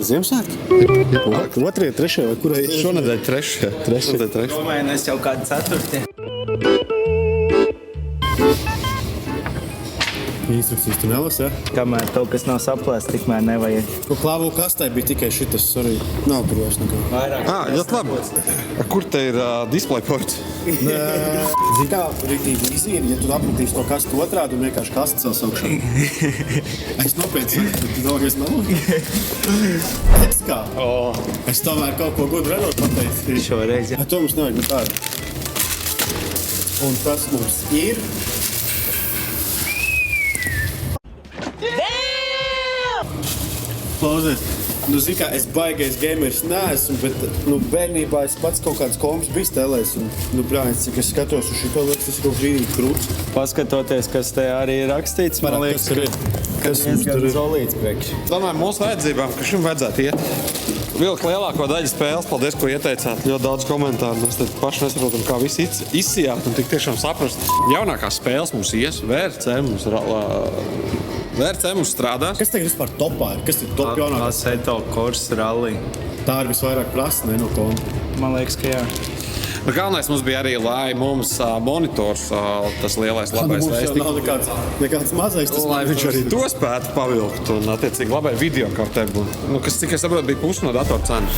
Ziemassvētki? Otrie, trešie vai kurai? Šonadēļ trešie. Domāju, es jau kādu ceturti. Instrukcijas tu nelasi, ja? Kamēr kaut kas nav saplēsts, tikmēr nevajag. Klāvu kastai bija tikai šitas, sorry. Nav tur vairs nekā. Ļoti labi. Kur te ir display ports? Zini kā, rīktīgi izīri, ja tu apratīsi to kastu otrādi un vienkārši kastu savu saukšanu. Es nopietni saku, bet tu domājies nav? Es kā? Es tomēr kaut ko gudu redot pateicu. Šoreiz, jā. To mums nevajag tādu. Un tas mums ir... Klausies, zini kā, es baigais gamers neesmu, bet bērnībā es pats kaut kāds kombis biju stēlējis. Brāņas, cik es skatos uz šito lietas, tas ir kaut brīdīgi krūts. Paskatoties, kas te arī ir rakstīts, man liekas, Kas mums tur ir? Zolīts priekš. Domāju, mūsu vajadzībām, ka šim vajadzētu iet. Vilk lielāko daļu spēles, paldies, ko ieteicāt. Ļoti daudz komentāru. Mēs tad paši nesaprotam, kā visi izsijāt un tik tiešām saprast. Jaunākās spēles mums ies, VRC mums strādās. Kas tagad vispār topā ir? Kas ir top jaunākās? Assetto Corsa Rally. Tā ir visvairāk prasa, ne no kombi. Man liekas, ka jā. Galvenais mums bija arī, lai mums monitors, tas lielais labais Mums jau veids. nav nekāds mazais. Lai viņš arī to spētu pavilkt un attiecīgi labai video kartē būtu. Kas, cik es saprotu, bija pusi no datora cenas.